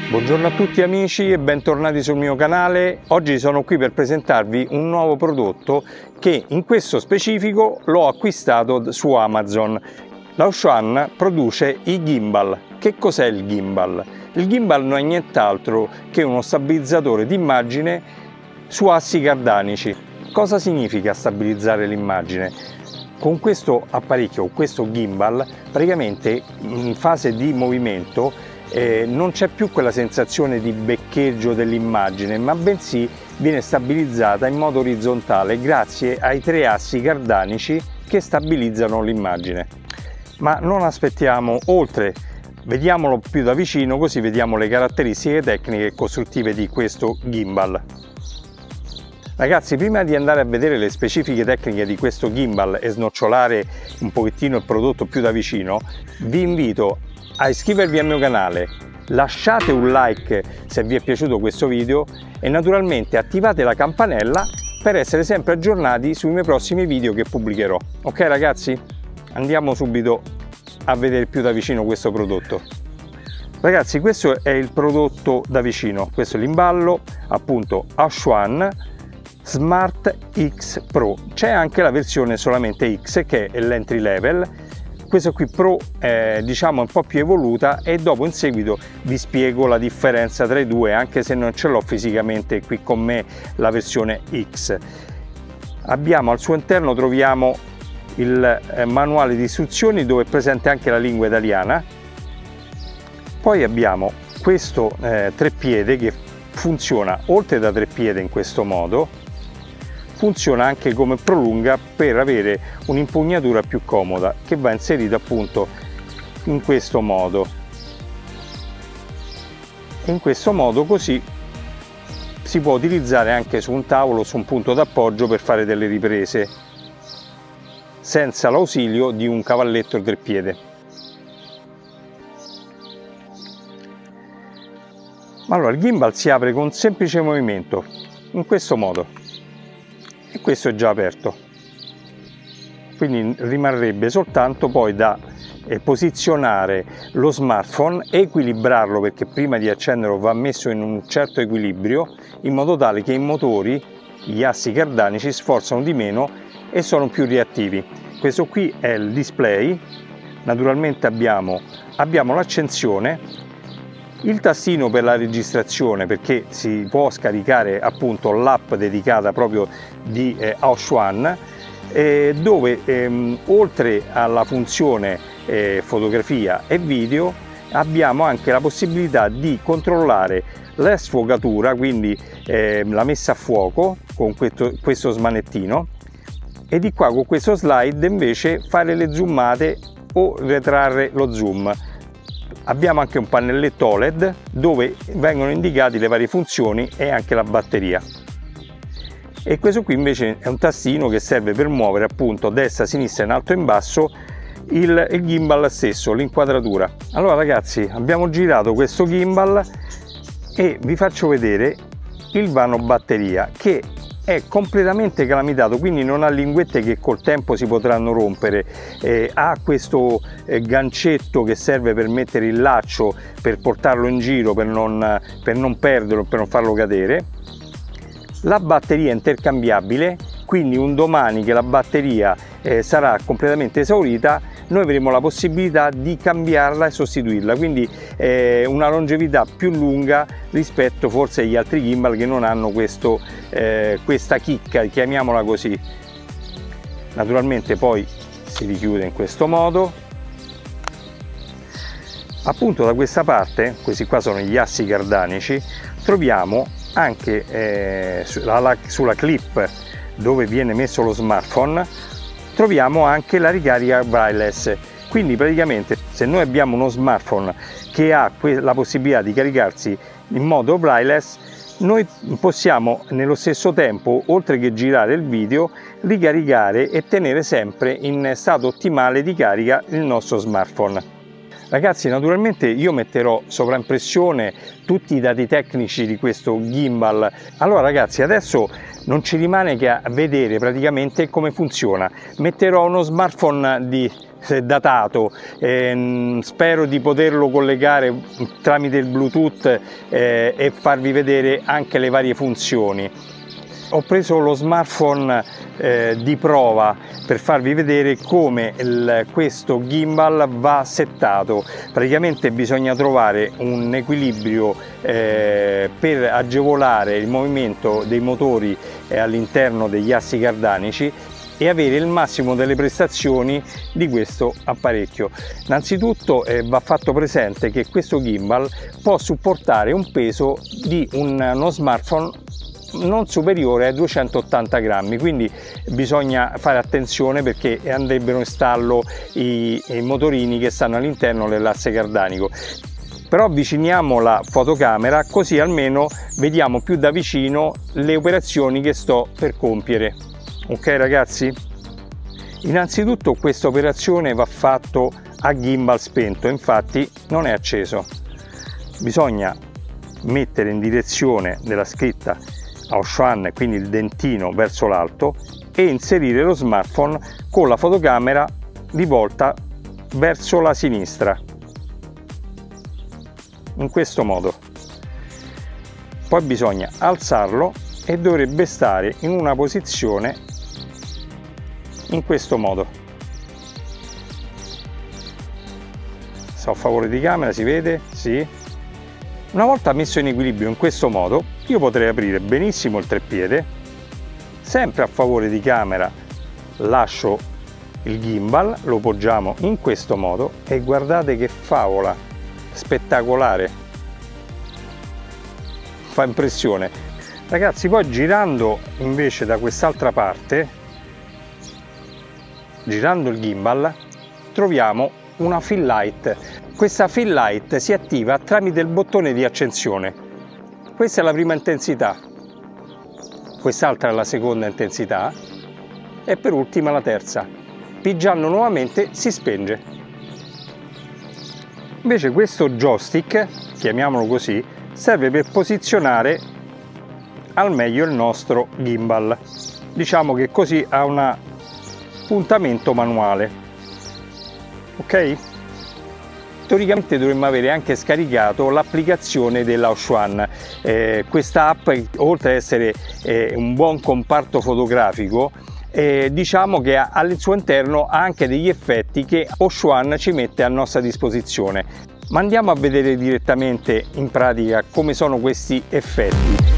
Buongiorno a tutti amici e bentornati sul mio canale. Oggi sono qui per presentarvi un nuovo prodotto che in questo specifico l'ho acquistato su Amazon. Laoshan produce i gimbal. Che cos'è il gimbal? Il gimbal non è nient'altro che uno stabilizzatore d'immagine su assi cardanici. Cosa significa stabilizzare l'immagine? Con questo apparecchio, questo gimbal, praticamente in fase di movimento non c'è più quella sensazione di beccheggio dell'immagine, ma bensì viene stabilizzata in modo orizzontale grazie ai tre assi cardanici che stabilizzano l'immagine. Ma non aspettiamo oltre, vediamolo più da vicino così vediamo le caratteristiche tecniche e costruttive di questo gimbal. Ragazzi, prima di andare a vedere le specifiche tecniche di questo gimbal e snocciolare un pochettino il prodotto più da vicino, vi invito a iscrivervi al mio canale, lasciate un like se vi è piaciuto questo video e naturalmente attivate la campanella per essere sempre aggiornati sui miei prossimi video che pubblicherò. Ok ragazzi? Andiamo subito a vedere più da vicino questo prodotto. Ragazzi, questo è il prodotto da vicino, questo è l'imballo, appunto Laoshan Smart X Pro. C'è anche la versione solamente X che è l'entry level. Questa qui Pro è diciamo un po' più evoluta e dopo in seguito vi spiego la differenza tra i due, anche se non ce l'ho fisicamente qui con me la versione X. Abbiamo al suo interno troviamo il manuale di istruzioni dove è presente anche la lingua italiana. Poi abbiamo questo treppiede che funziona oltre da treppiede in questo modo, funziona anche come prolunga per avere un'impugnatura più comoda che va inserita appunto in questo modo. In questo modo così si può utilizzare anche su un tavolo, su un punto d'appoggio per fare delle riprese senza l'ausilio di un cavalletto treppiede. Allora, il gimbal si apre con un semplice movimento in questo modo. E questo è già aperto, quindi rimarrebbe soltanto poi da posizionare lo smartphone, equilibrarlo perché prima di accenderlo va messo in un certo equilibrio in modo tale che i motori, gli assi cardanici sforzano di meno e sono più reattivi. Questo qui è il display, naturalmente abbiamo l'accensione, il tastino per la registrazione perché si può scaricare appunto l'app dedicata proprio di Laoshan dove oltre alla funzione fotografia e video abbiamo anche la possibilità di controllare la sfogatura, quindi la messa a fuoco con questo smanettino, e di qua con questo slide invece fare le zoomate o ritrarre lo zoom. Abbiamo anche un pannelletto OLED dove vengono indicate le varie funzioni e anche la batteria. E questo qui invece è un tastino che serve per muovere appunto a destra, a sinistra, in alto e in basso il gimbal stesso, l'inquadratura. Allora ragazzi, abbiamo girato questo gimbal e vi faccio vedere il vano batteria che è completamente calamitato, quindi non ha linguette che col tempo si potranno rompere, ha questo gancetto che serve per mettere il laccio per portarlo in giro, per non perderlo, per non farlo cadere. La batteria è intercambiabile, quindi un domani che la batteria sarà completamente esaurita noi avremo la possibilità di cambiarla e sostituirla, quindi una longevità più lunga rispetto forse agli altri gimbal che non hanno questa chicca, chiamiamola così. Naturalmente poi si richiude in questo modo. Appunto da questa parte, questi qua sono gli assi cardanici, troviamo anche sulla clip dove viene messo lo smartphone troviamo anche la ricarica wireless, quindi praticamente se noi abbiamo uno smartphone che ha la possibilità di caricarsi in modo wireless, noi possiamo nello stesso tempo, oltre che girare il video, ricaricare e tenere sempre in stato ottimale di carica il nostro smartphone. Ragazzi, naturalmente io metterò sovraimpressione tutti i dati tecnici di questo gimbal. Allora ragazzi, adesso non ci rimane che a vedere praticamente come funziona. Metterò uno smartphone di datato, spero di poterlo collegare tramite il Bluetooth e farvi vedere anche le varie funzioni. Ho preso lo smartphone di prova per farvi vedere come questo gimbal va settato. Praticamente bisogna trovare un equilibrio per agevolare il movimento dei motori all'interno degli assi cardanici e avere il massimo delle prestazioni di questo apparecchio. Innanzitutto va fatto presente che questo gimbal può supportare un peso di uno smartphone non superiore ai 280 grammi, quindi bisogna fare attenzione perché andrebbero in stallo i motorini che stanno all'interno dell'asse cardanico. Però avviciniamo la fotocamera così almeno vediamo più da vicino le operazioni che sto per compiere. Ok ragazzi? Innanzitutto questa operazione va fatto a gimbal spento, infatti non è acceso. Bisogna mettere in direzione della scritta Auchan, quindi il dentino verso l'alto, e inserire lo smartphone con la fotocamera di volta verso la sinistra, in questo modo. Poi bisogna alzarlo e dovrebbe stare in una posizione in questo modo. Sto a favore di camera, si vede? Sì. Una volta messo in equilibrio in questo modo, io potrei aprire benissimo il treppiede, sempre a favore di camera lascio il gimbal, lo poggiamo in questo modo e guardate che favola, spettacolare, fa impressione. Ragazzi, poi girando invece da quest'altra parte, girando il gimbal, troviamo una fill light. Questa fill light si attiva tramite il bottone di accensione. Questa è la prima intensità, quest'altra è la seconda intensità e per ultima la terza. Pigiando nuovamente si spenge. Invece questo joystick, chiamiamolo così, serve per posizionare al meglio il nostro gimbal. Diciamo che così ha un puntamento manuale. Ok? Teoricamente dovremmo avere anche scaricato l'applicazione dell'Auchan. Questa app, oltre ad essere un buon comparto fotografico, diciamo che al suo interno ha anche degli effetti che Auchan ci mette a nostra disposizione. Ma andiamo a vedere direttamente in pratica come sono questi effetti.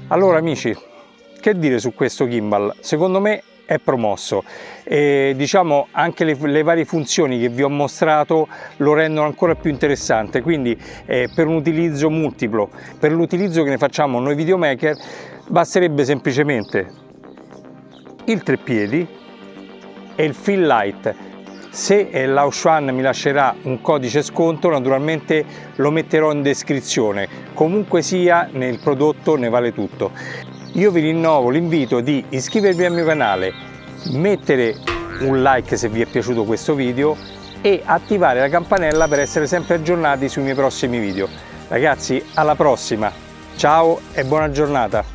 Allora amici, che dire su questo gimbal? Secondo me è promosso e diciamo anche le varie funzioni che vi ho mostrato lo rendono ancora più interessante, quindi per un utilizzo multiplo, per l'utilizzo che ne facciamo noi videomaker, basterebbe semplicemente il treppiedi e il fill light. Se Lao Shan mi lascerà un codice sconto, naturalmente lo metterò in descrizione. Comunque sia, nel prodotto ne vale tutto. Io vi rinnovo l'invito di iscrivervi al mio canale, mettere un like se vi è piaciuto questo video e attivare la campanella per essere sempre aggiornati sui miei prossimi video. Ragazzi, alla prossima, ciao e buona giornata!